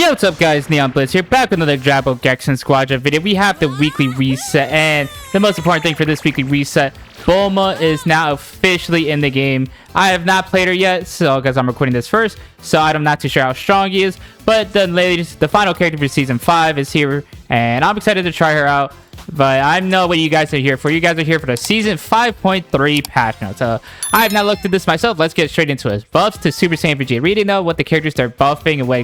Yo, what's up guys, Neon Blitz here, back with another Dragon Ball Gekishin Squadra video. We have the weekly reset, and the most important thing for this weekly reset, Bulma is now officially in the game. I have not played her yet, so because I'm recording this first, so I'm not too sure how strong he is. But the final character for Season 5 is here, and I'm excited to try her out. But I know what you guys are here for. You guys are here for the Season 5.3 patch notes. I have not looked at this myself. Let's get straight into it. Buffs to Super Saiyan Vegeta. We already know what the characters they're buffing and what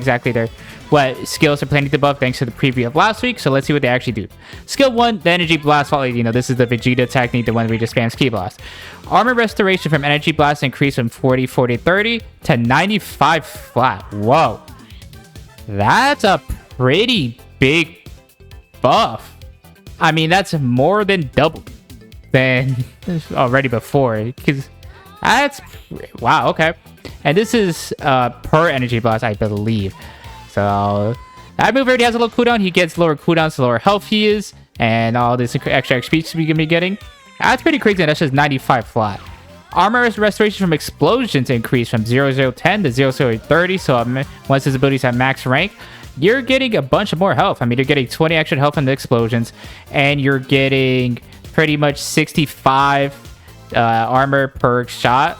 skills they're planning to buff thanks to the preview of last week. So let's see what they actually do. Skill 1, the Energy Blast. This is the Vegeta technique, the one where we just spams Ki Blast. Armor Restoration from Energy Blast increased from 40, 40, 30 to 95 flat. Whoa. That's a pretty big buff. I mean, that's more than double than already before. Because that's... Wow, okay. And this is per Energy Blast, I believe. So, that move already has a low cooldown. He gets lower cooldowns the lower health he is. And all this extra XP we're going to be getting. That's pretty crazy. That's just 95 flat. Armor Restoration from Explosions increased from 0010 to 0030. So, once his abilities have max rank, you're getting a bunch of more health. I mean, you're getting 20 extra health in the explosions, and you're getting pretty much 65 armor per shot,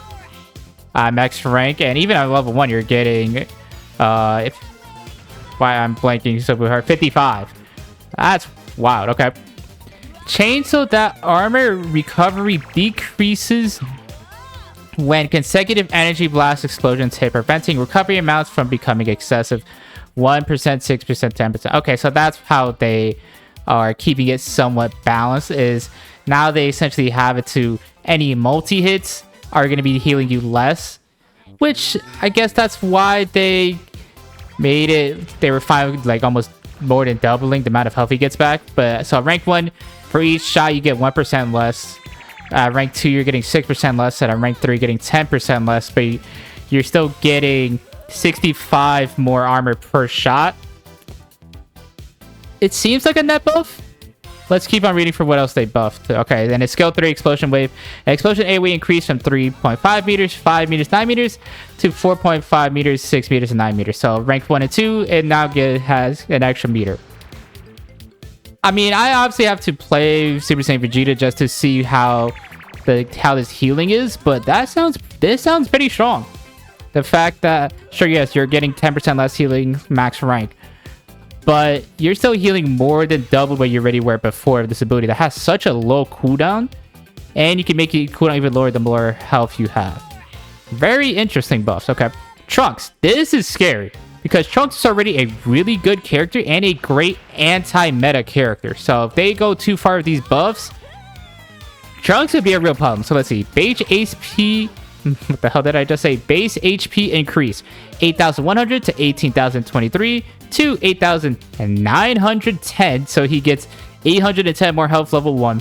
max rank, and even at level 1, you're getting, why I'm blanking so hard, 55. That's wild, okay. Change so that armor recovery decreases when consecutive energy blast explosions hit, preventing recovery amounts from becoming excessive. 1%, 6%, 10%. Okay, so that's how they are keeping it somewhat balanced, is now they essentially have it to any multi-hits are going to be healing you less, which I guess that's why they made it, they were fine with like almost more than doubling the amount of health he gets back. But so rank 1, for each shot you get 1% less. Rank 2, you're getting 6% less, and at rank 3, getting 10% less, but you're still getting 65 more armor per shot. It seems like a net buff. Let's keep on reading for what else they buffed. Okay, then it's skill 3, Explosion Wave. Explosion AoE increased from 3.5 meters, 5 meters, 9 meters to 4.5 meters, 6 meters, and 9 meters. So ranked 1 and 2, it now has an extra meter. I mean, I obviously have to play Super Saiyan Vegeta just to see how this healing is, but this sounds pretty strong. The fact that, sure, yes, you're getting 10% less healing max rank, but you're still healing more than double what you already were before this ability that has such a low cooldown, and you can make it cooldown even lower the more health you have. Very interesting buffs. Okay, Trunks. This is scary because Trunks is already a really good character and a great anti-meta character. So if they go too far with these buffs, Trunks would be a real problem. So let's see. Base HP... What the hell did I just say? Base HP increase 8,100 to 18,023 to 8,910. So he gets 810 more health level 1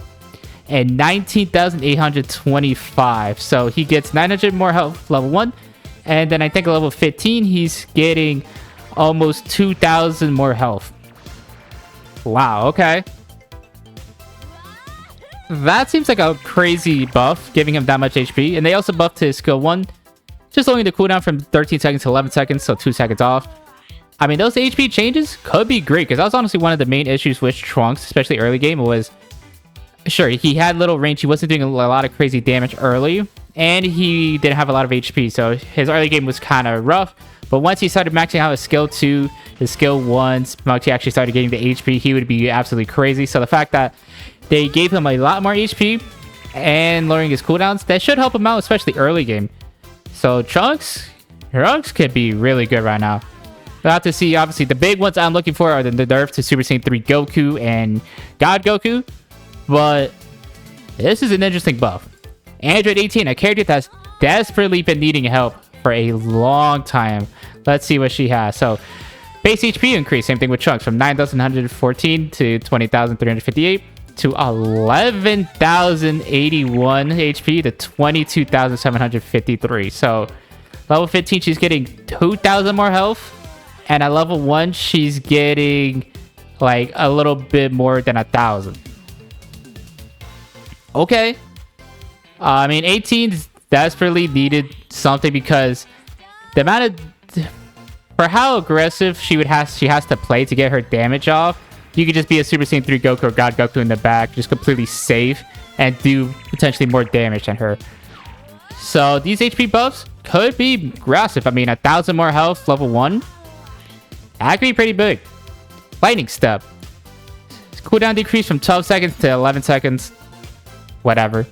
and 19,825. So he gets 900 more health level 1. And then I think at level 15, he's getting almost 2,000 more health. Wow, okay. That seems like a crazy buff, giving him that much HP. And they also buffed his skill 1, just lowering the cooldown from 13 seconds to 11 seconds, so 2 seconds off. I mean, those HP changes could be great, because that was honestly one of the main issues with Trunks, especially early game, was... Sure, he had little range, he wasn't doing a lot of crazy damage early, and he didn't have a lot of HP, so his early game was kind of rough. But once he started maxing out his skill 2, his skill 1, once he actually started getting the HP, he would be absolutely crazy. So the fact that they gave him a lot more HP and lowering his cooldowns, that should help him out, especially early game. So Trunks could be really good right now. We'll have to see. Obviously, the big ones I'm looking for are the nerfs to Super Saiyan 3 Goku and God Goku. But this is an interesting buff. Android 18, a character that's desperately been needing help for a long time. Let's see what she has. So, base HP increase, same thing with Trunks, from 9,114 to 20,358 to 11,081 HP to 22,753. So, level 15, she's getting 2,000 more health. And at level 1, she's getting like a little bit more than 1,000. Okay. I mean, 18 desperately needed something because the amount of for how aggressive she has to play to get her damage off, you could just be a Super Saiyan 3 Goku or God Goku in the back, just completely safe and do potentially more damage than her. So these HP buffs could be aggressive. I mean, 1,000 more health, level 1. That could be pretty big. Lightning Step. Cooldown decrease from 12 seconds to 11 seconds. Whatever.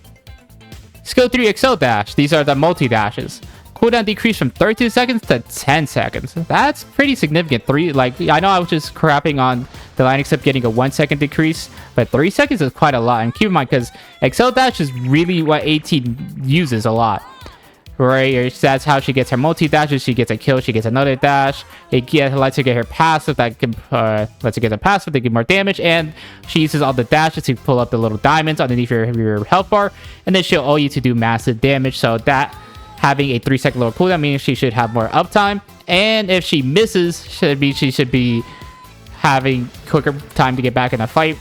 Skill 3 Excel Dash. These are the multi-dashes. Cooldown decrease from 32 seconds to 10 seconds. That's pretty significant. I know I was just crapping on the Lightning Step getting a 1 second decrease, but 3 seconds is quite a lot. And keep in mind, because Excel Dash is really what 18 uses a lot. Right, that's how she gets her multi-dashes. She gets a kill, she gets another dash. It lets her get her passive, that can, lets her get a passive to get more damage, and she uses all the dashes to pull up the little diamonds underneath your health bar, and then she'll owe you to do massive damage. So that having a 3 second lower cooldown means she should have more uptime, and if she misses, she should be having quicker time to get back in the fight.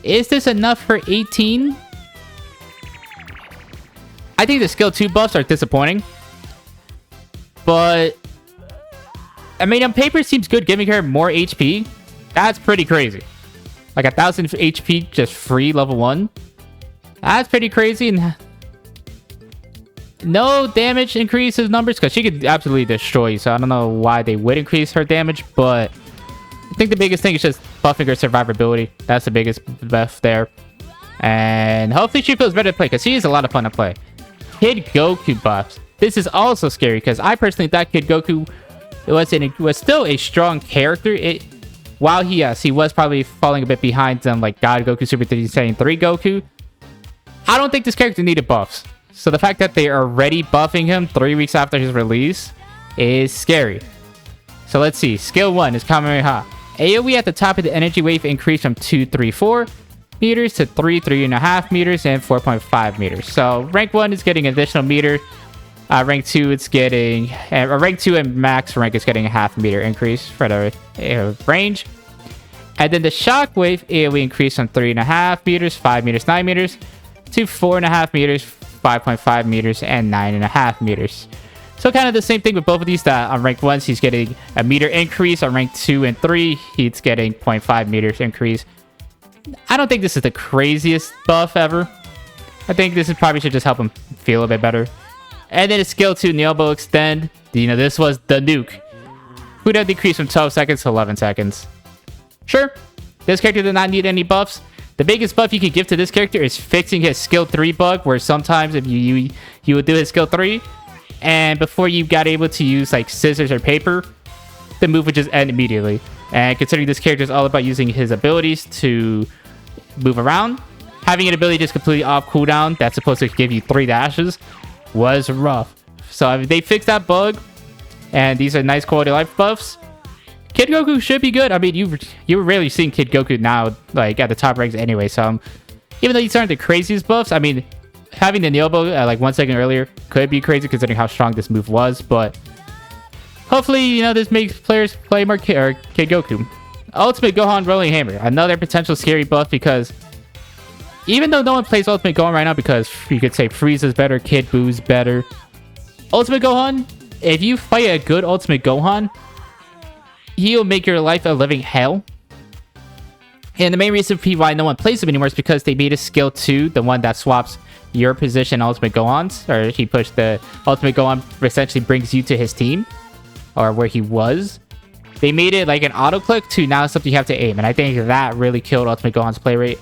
Is this enough for 18? I think the skill 2 buffs are disappointing. But I mean, on paper, it seems good giving her more HP. That's pretty crazy. Like 1,000 HP just free level 1. That's pretty crazy. And no damage increases numbers, because she could absolutely destroy you. So I don't know why they would increase her damage. But I think the biggest thing is just buffing her survivability. That's the biggest buff there. And hopefully she feels better to play, because she is a lot of fun to play. Kid Goku buffs. This is also scary, because I personally thought Kid Goku was still a strong character. While he was probably falling a bit behind some like God Goku, Super Saiyan 3 Goku. I don't think this character needed buffs. So the fact that they are already buffing him 3 weeks after his release is scary. So let's see. Skill 1 is Kamehameha. AoE at the top of the energy wave increased from 234 meters to 3.5 meters, and 4.5 meters. So rank 1 is getting an additional meter. Rank 2 it's getting rank 2 and max rank is getting a half meter increase for the range. And then the shockwave AoE increased from 3.5 meters, 5 meters, 9 meters to 4.5 meters, 5.5 meters, and 9.5 meters. So kind of the same thing with both of these. That on rank 1 he's getting a meter increase. On rank 2 and 3 he's getting 0.5 meters increase. I don't think this is the craziest buff ever. I think this probably should just help him feel a bit better. And then a skill 2 Elbow Extend. This was the nuke. Cooldown decrease from 12 seconds to 11 seconds. Sure, this character did not need any buffs. The biggest buff you can give to this character is fixing his skill 3 bug, where sometimes if you would do his skill 3, and before you got able to use like scissors or paper, the move would just end immediately. And considering this character is all about using his abilities to move around, having an ability just completely off cooldown that's supposed to give you 3 dashes was rough. So if they fix that bug, and these are nice quality life buffs, Kid Goku should be good. I mean, you're rarely seeing Kid Goku now like at the top ranks anyway. So even though these aren't the craziest buffs, I mean, having the Neobo like 1 second earlier could be crazy considering how strong this move was. But hopefully, this makes players play more Kid Goku. Ultimate Gohan Rolling Hammer. Another potential scary buff, because even though no one plays Ultimate Gohan right now, because you could say Frieza's better, Kid Boo's better, Ultimate Gohan, if you fight a good Ultimate Gohan, he'll make your life a living hell. And the main reason why no one plays him anymore is because they made a skill 2, the one that swaps your position Ultimate Gohan's, or he pushed the Ultimate Gohan, essentially brings you to his team, or where he was. They made it like an auto click to now something you have to aim, and I think that really killed Ultimate Gohan's play rate.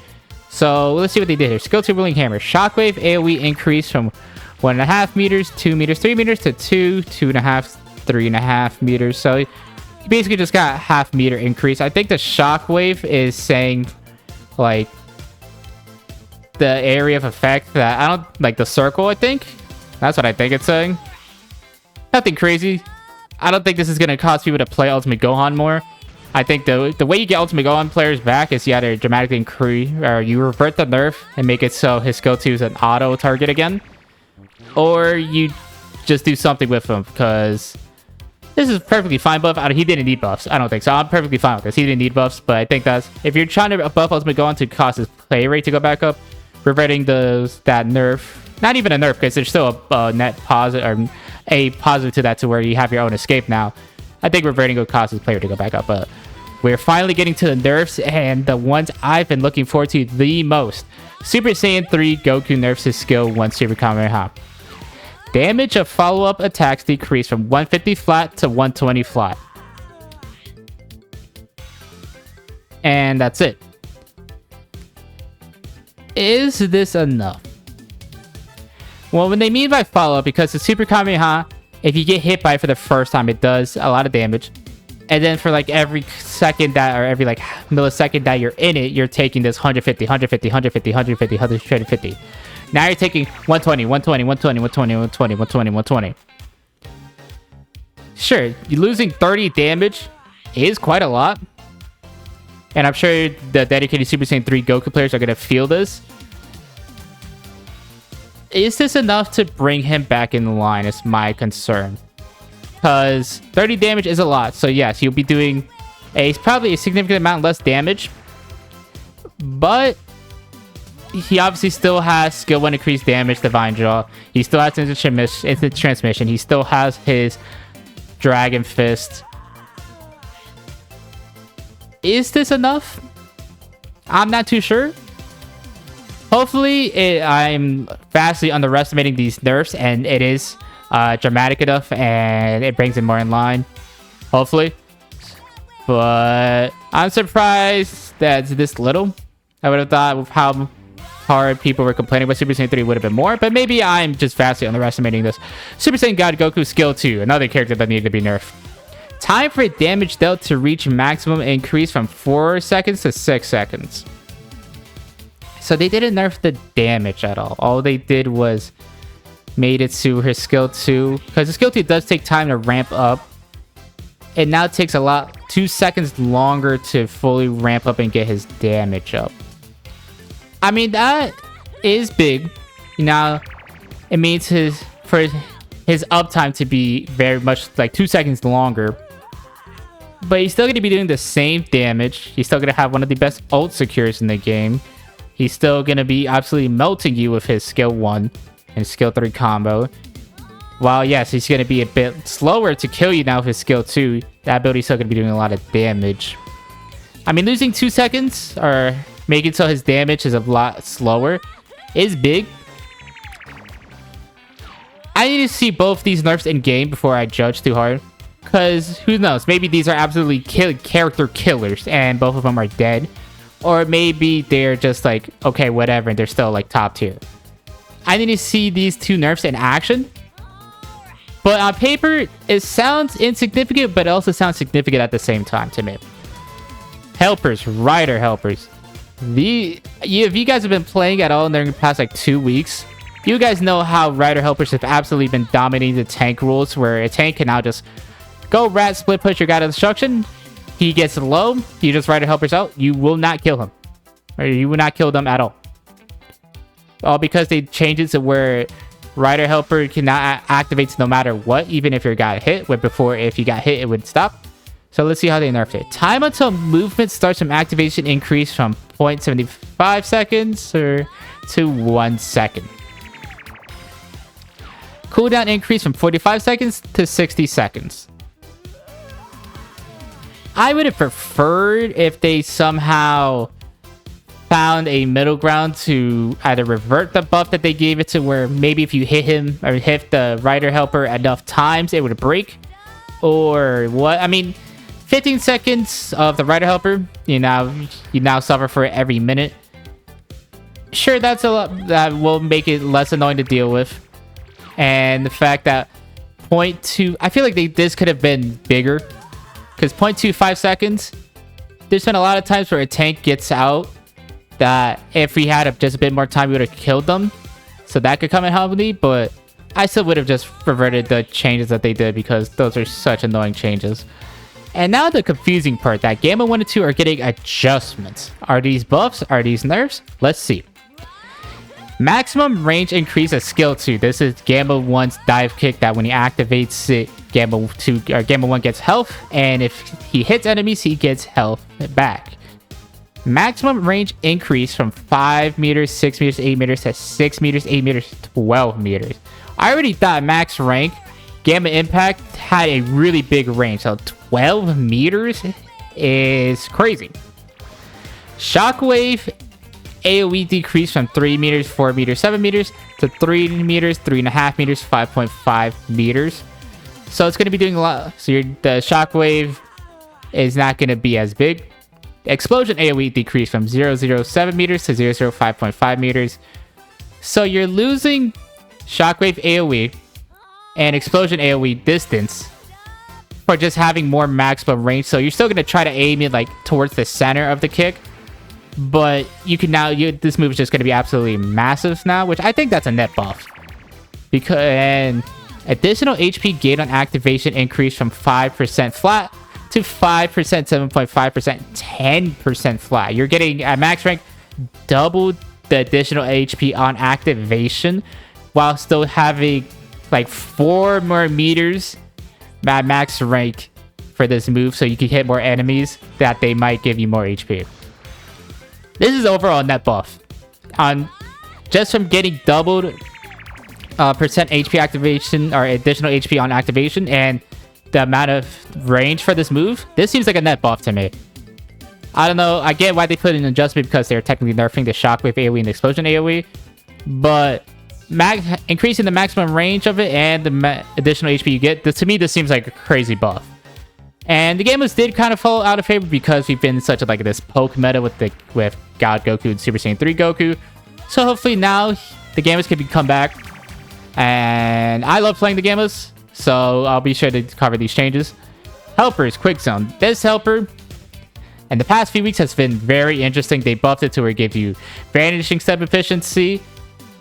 So let's see what they did here. Skill 2 Rolling Hammer. Shockwave AoE increased from 1.5 meters, 2 meters, 3 meters to 2, 2.5, 3.5 meters. So you basically just got a half meter increase. I think the shockwave is saying like the area of effect that I don't like, the circle. I think that's what I think it's saying. Nothing crazy. I don't think this is going to cause people to play Ultimate Gohan more. I think the way you get Ultimate Gohan players back is you either dramatically increase, or you revert the nerf and make it so his skill 2 is an auto target again, or you just do something with him, because this is a perfectly fine buff. He didn't need buffs. I don't think so. I'm perfectly fine with this. He didn't need buffs, but I think that's, if you're trying to buff Ultimate Gohan to cause his play rate to go back up, reverting that nerf, not even a nerf, because there's still a net positive, or a positive to that, to where you have your own escape now. I think reverting will cause his player to go back up, but we're finally getting to the nerfs and the ones I've been looking forward to the most. Super Saiyan 3, Goku nerfs his skill 1 Super Kamehameha. Damage of follow-up attacks decreased from 150 flat to 120 flat. And that's it. Is this enough? Well, when they mean by follow-up, because the Super Kamehameha, if you get hit by it for the first time, it does a lot of damage. And then for like every second that, or every like millisecond that you're in it, you're taking this 150, 150, 150, 150, 150. Now you're taking 120, 120, 120, 120, 120, 120, 120. Sure, you're losing 30 damage is quite a lot. And I'm sure the dedicated Super Saiyan 3 Goku players are going to feel this. Is this enough to bring him back in line is my concern. Because 30 damage is a lot. So yes, you'll be doing probably a significant amount less damage. But he obviously still has skill 1 increased damage, Divine Jaw. He still has instant transmission. He still has his Dragon Fist. Is this enough? I'm not too sure. Hopefully, I'm vastly underestimating these nerfs, and it is dramatic enough, and it brings it more in line. Hopefully. But I'm surprised that it's this little. I would have thought with how hard people were complaining about Super Saiyan 3 would have been more, but maybe I'm just vastly underestimating this. Super Saiyan God Goku Skill 2, another character that needed to be nerfed. Time for damage dealt to reach maximum increase from 4 seconds to 6 seconds. So they didn't nerf the damage at all. All they did was made it to her skill 2. Because the skill 2 does take time to ramp up. It now takes 2 seconds longer to fully ramp up and get his damage up. I mean, that is big. Now, it means for his uptime to be very much like 2 seconds longer. But he's still going to be doing the same damage. He's still going to have one of the best ult secures in the game. He's still going to be absolutely melting you with his skill 1 and skill 3 combo. While, yes, he's going to be a bit slower to kill you now with his skill 2. That ability's still going to be doing a lot of damage. I mean, losing 2 seconds or making so his damage is a lot slower is big. I need to see both these nerfs in game before I judge too hard. Because who knows? Maybe these are absolutely character killers and both of them are dead. Or maybe they're just like, okay, whatever, and they're still like top tier. I need to see these two nerfs in action. But on paper, it sounds insignificant, but it also sounds significant at the same time to me. Helpers, rider helpers. If you guys have been playing at all during the past like 2 weeks, you guys know how rider helpers have absolutely been dominating the tank rules, where a tank can now just go rat split push your guy to destruction. He gets low, you just rider helpers out, you will not kill him. Or you will not kill them at all. All because they changed it to where rider helper cannot activate no matter what, even if you got hit, where before if you got hit it would stop. So let's see how they nerfed it. Time until movement starts from activation increase from 0.75 seconds to 1 second. Cooldown increase from 45 seconds to 60 seconds. I would have preferred if they somehow found a middle ground to either revert the buff that they gave it to, where maybe if you hit him or hit the rider helper enough times it would break, or what. I mean, 15 seconds of the rider helper, you now suffer for it every minute. Sure, that's a lot. That will make it less annoying to deal with. And the fact that 0.2, I feel like this could have been bigger, because 0.25 seconds, there's been a lot of times where a tank gets out that if we had just a bit more time, we would have killed them. So that could come in handy, but I still would have just reverted the changes that they did, because those are such annoying changes. And now the confusing part, that Gamma 1 and 2 are getting adjustments. Are these buffs? Are these nerfs? Let's see. Maximum range increase of skill 2. This is Gamma 1's dive kick, that when he activates it, Gamma 2 or Gamma 1 gets health, and if he hits enemies, he gets health back. Maximum range increase from 5 meters, 6 meters, 8 meters to 6 meters, 8 meters, 12 meters. I already thought max rank Gamma Impact had a really big range, so 12 meters is crazy. Shockwave AoE decreased from 3 meters, 4 meters, 7 meters to 3 meters, 3.5 meters, 5.5 meters. So it's going to be doing a lot. So the Shockwave is not going to be as big. Explosion AoE decreased from 0.07 meters to 0.05.5 meters. So you're losing Shockwave AoE and Explosion AoE distance for just having more maximum range. So you're still going to try to aim it like towards the center of the kick. But you can now, this move is just going to be absolutely massive now, which I think that's a net buff. And additional HP gain on activation increased from 5% flat to 5%, 7.5%, 10% flat. You're getting, at max rank, double the additional HP on activation while still having like 4 more meters at max rank for this move, so you can hit more enemies that they might give you more HP. This is overall a net buff. Just from getting doubled percent HP activation or additional HP on activation and the amount of range for this move, this seems like a net buff to me. I don't know. I get why they put in an adjustment because they're technically nerfing the Shockwave AoE and the Explosion AoE, but increasing the maximum range of it and the additional HP you get, to me, this seems like a crazy buff. And the Gammas did kind of fall out of favor because we've been in such a, like, this poke meta with God Goku and Super Saiyan 3 Goku. So hopefully now the Gammas can come back. And I love playing the Gammas, so I'll be sure to cover these changes. Helpers, Quick Zone. This helper in the past few weeks has been very interesting. They buffed it to where it gives you vanishing step efficiency.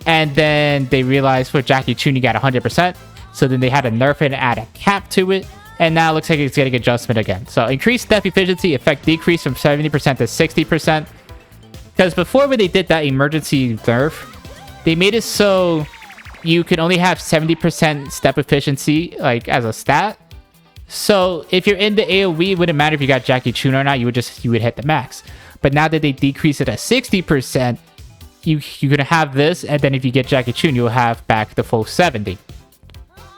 And then they realized for Jackie Chun you got 100%. So then they had to nerf it and add a cap to it. And now it looks like it's getting adjustment again. So increased step efficiency, effect decrease from 70% to 60%. Because before when they did that emergency nerf, they made it so you can only have 70% step efficiency like as a stat. So if you're in the AoE, it wouldn't matter if you got Jackie Chun or not, you would hit the max. But now that they decrease it to 60%, you're gonna have this, and then if you get Jackie Chun, you'll have back the full 70.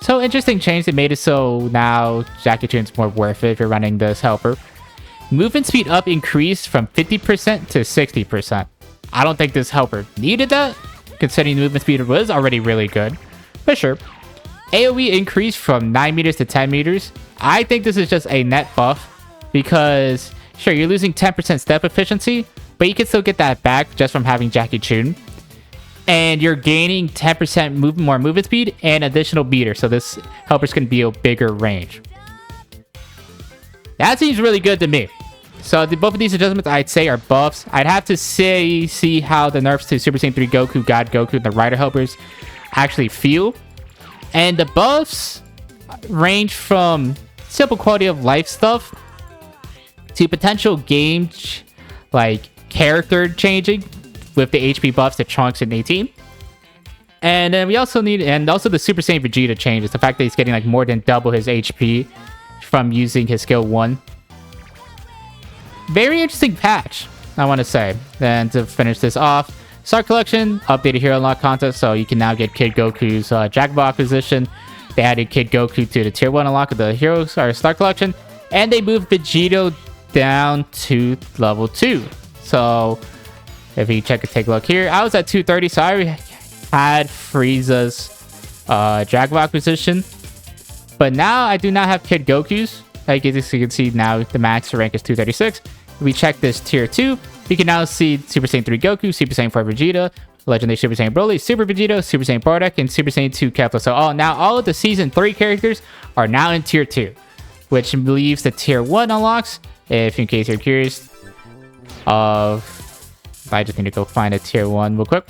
So interesting change. They made it so now Jackie Chun's more worth it if you're running this helper. Movement speed up increased from 50% to 60%. I don't think this helper needed that, considering the movement speed was already really good. But sure. AoE increased from 9 meters to 10 meters. I think this is just a net buff because, sure, you're losing 10% step efficiency, but you can still get that back just from having Jackie Chun. And you're gaining 10% more movement speed and additional meter. So this helper's going to be a bigger range. That seems really good to me. So both of these adjustments, I'd say, are buffs. I'd have to see how the nerfs to Super Saiyan 3 Goku, God Goku, and the Rider helpers actually feel. And the buffs range from simple quality of life stuff to potential game, like character changing, with the HP buffs to Trunks and 18. And then we also need, and also the Super Saiyan Vegeta changes. The fact that he's getting like more than double his HP from using his skill 1. Very interesting patch, I want to say. Then to finish this off, Star Collection, updated Hero Unlock contest, so you can now get Kid Goku's Dragon Ball acquisition. They added Kid Goku to the Tier 1 unlock of the Heroes or Star Collection. And they moved Vegito down to level 2. So if you take a look here, I was at 230, so I had Frieza's Dragon Ball acquisition. But now I do not have Kid Goku's. Like you can see now, the max rank is 236. If we check this tier 2, we can now see Super Saiyan 3 Goku, Super Saiyan 4 Vegeta, Legendary Super Saiyan Broly, Super Vegito, Super Saiyan Bardock, and Super Saiyan 2 Kefla. So all of the Season 3 characters are now in tier 2, which leaves the tier 1 unlocks, if in case you're curious, I just need to go find a tier 1 real quick.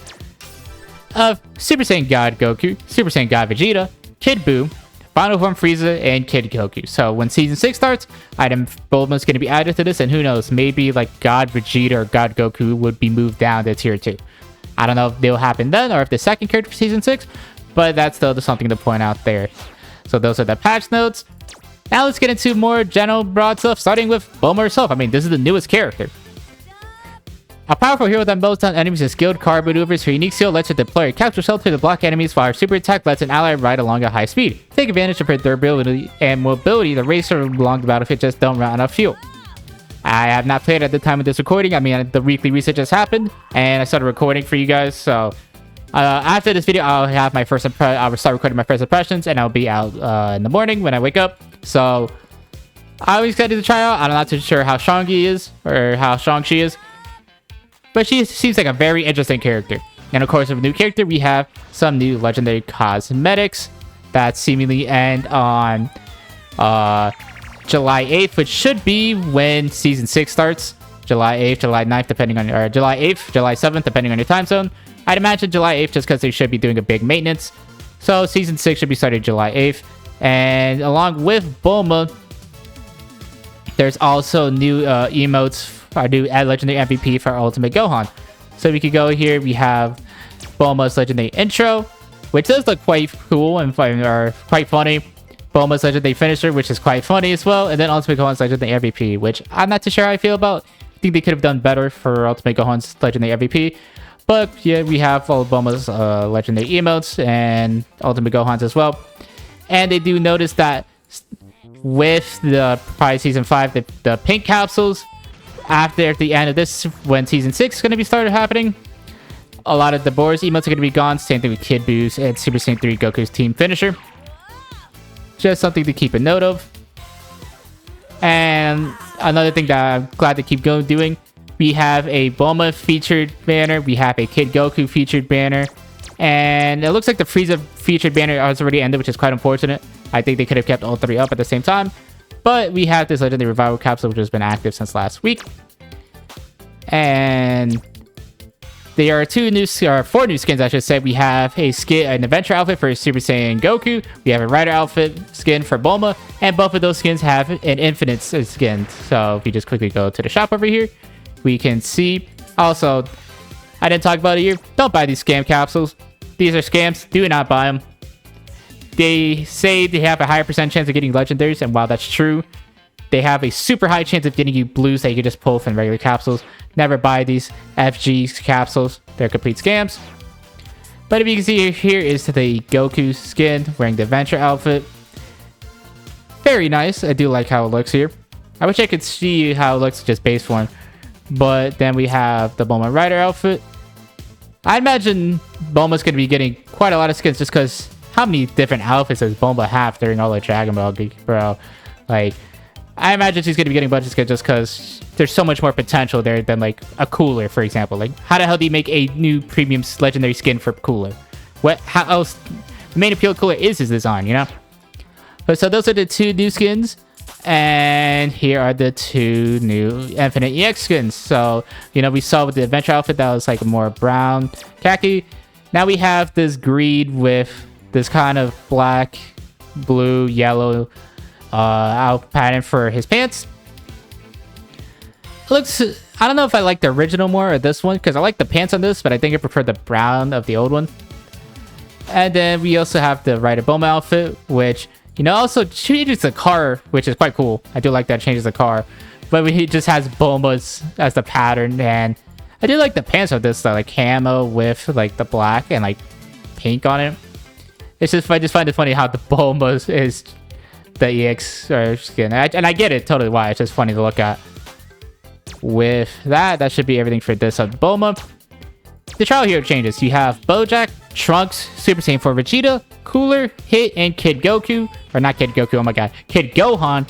Of Super Saiyan God Goku, Super Saiyan God Vegeta, Kid Buu, Final Form Frieza, and Kid Goku. So when Season 6 starts, item Bulma is going to be added to this, and who knows, maybe like God Vegeta or God Goku would be moved down to tier 2. I don't know if they'll happen then, or if the second character for Season 6, but that's still something to point out there. So those are the patch notes. Now let's get into more general broad stuff, starting with Bulma herself. I mean, this is the newest character. A powerful hero that mows down enemies with skilled card maneuvers. Her unique skill lets her deploy a capture shelter to block enemies, while her super attack lets an ally ride along at high speed. Take advantage of her durability and mobility. The racer along the battlefield just don't run out of fuel. I have not played at the time of this recording. I mean, the weekly reset just happened, and I started recording for you guys. So after this video, I'll have my I'll start recording my first impressions, and I'll be out in the morning when I wake up. So I'm excited to try out. I'm not too sure how strong he is or how strong she is, but she seems like a very interesting character. And of course, with a new character, we have some new legendary cosmetics that seemingly end on July 8th, which should be when Season 6 starts. July 8th, July 9th, depending on... Or July 8th, July 7th, depending on your time zone. I'd imagine July 8th just because they should be doing a big maintenance. So Season 6 should be starting July 8th. And along with Bulma, there's also new emotes, our new Legendary MVP for Ultimate Gohan. So we could go here, we have Bulma's Legendary Intro, which does look quite cool and quite funny. Bulma's Legendary Finisher, which is quite funny as well. And then Ultimate Gohan's Legendary MVP, which I'm not too sure how I feel about. I think they could have done better for Ultimate Gohan's Legendary MVP. But yeah, we have all of Bulma's Legendary emotes and Ultimate Gohan's as well. And they do notice that with the probably Season 5, the pink capsules, after the end of this, when Season 6 is going to be started happening, a lot of Dabura's emotes are going to be gone. Same thing with Kid Boo's and Super Saiyan 3 Goku's team finisher. Just something to keep a note of. And another thing that I'm glad to keep doing, we have a Bulma featured banner, we have a Kid Goku featured banner, and it looks like the Frieza featured banner has already ended, which is quite unfortunate. I think they could have kept all three up at the same time. But we have this Legendary Revival Capsule, which has been active since last week. And there are four new skins, I should say. We have an adventure outfit for Super Saiyan Goku. We have a rider outfit skin for Bulma. And both of those skins have an infinite skin. So if you just quickly go to the shop over here, we can see. Also, I didn't talk about it here. Don't buy these scam capsules. These are scams. Do not buy them. They say they have a higher percent chance of getting legendaries. And while that's true, they have a super high chance of getting you blues that you can just pull from regular capsules. Never buy these FG capsules. They're complete scams. But if you can see here is the Goku skin wearing the adventure outfit. Very nice. I do like how it looks here. I wish I could see how it looks just base form. But then we have the Bulma Rider outfit. I imagine Bulma's going to be getting quite a lot of skins just because how many different outfits does Bulma have during all the Dragon Ball, bro? Like, I imagine she's going to be getting a bunch of skins just because there's so much more potential there than, like, a Cooler, for example. Like, how the hell do you make a new premium legendary skin for Cooler? How else? The main appeal of Cooler is his design, you know? But so those are the two new skins. And here are the two new Infinite EX skins. So, you know, we saw with the adventure outfit that was, like, more brown khaki. Now we have this green with this kind of black, blue, yellow out pattern for his pants. It looks, I don't know if I like the original more or this one, because I like the pants on this, but I think I prefer the brown of the old one. And then we also have the Rider Bulma outfit, which, you know, also changes the car, which is quite cool. I do like that it changes the car. But he just has Bulma's as the pattern, and I do like the pants of this, like camo with like the black and like pink on it. It's just, I just find it funny how the Bulma is the EX skin. And I get it totally why. It's just funny to look at. With that should be everything for this of Bulma. The trial hero changes. You have Bojack, Trunks, Super Saiyan 4 Vegeta, Cooler, Hit, and Kid Goku. Or not Kid Goku, oh my god. Kid Gohan.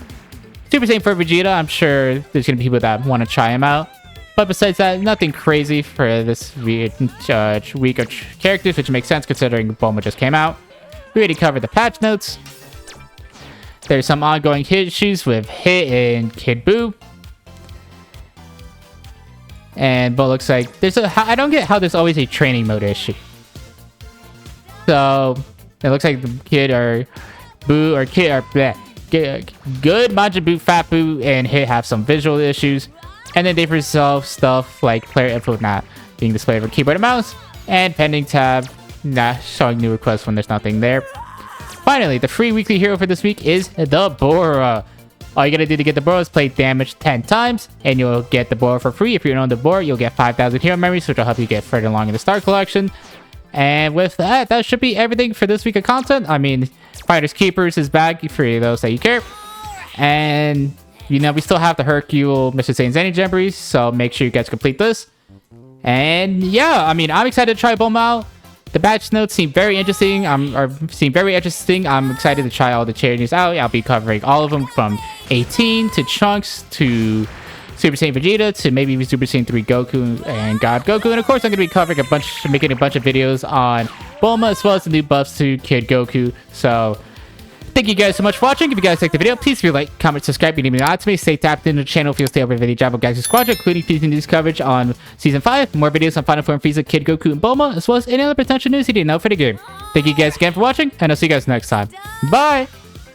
Super Saiyan 4 Vegeta, I'm sure there's going to be people that want to try him out. But besides that, nothing crazy for this week of characters, which makes sense considering Bulma just came out. We already covered the patch notes. There's some ongoing issues with Hit and Kid Buu. But it looks like I don't get how there's always a training mode issue. So it looks like the Kid or Buu or Kid are good. Majin Buu, Fat Buu, and Hit have some visual issues. And then they've resolved stuff like player info not being displayed over keyboard and mouse, and pending tab not showing new requests when there's nothing there. Finally, the free weekly hero for this week is Dabura. All you gotta do to get the Boro is play damage 10 times, and you'll get the Boro for free. If you own the Boro, you'll get 5,000 hero memories, which will help you get further along in the Star Collection. And with that, that should be everything for this week of content. I mean, Fighters Keepers is back for those that you care. And, you know, we still have the Hercule Mr. Saiyan Zenny Jamborees, so make sure you guys complete this. And yeah, I mean, I'm excited to try Bulma out. The batch notes seem very interesting. I'm excited to try all the changes out. I'll be covering all of them from 18 to Trunks to Super Saiyan Vegeta to maybe Super Saiyan 3 Goku and God Goku. And of course, I'm going to be covering making a bunch of videos on Bulma as well as the new buffs to Kid Goku. So thank you guys so much for watching. If you guys liked the video, please feel like, comment, subscribe, and leave me an to me. Stay tapped into the channel if you'll stay over with the Dragon Ball Gekishin Squadra, including future news coverage on Season 5, more videos on Final Form Frieza, Kid Goku, and Bulma, as well as any other potential news you didn't know for the game. Thank you guys again for watching, and I'll see you guys next time. Bye!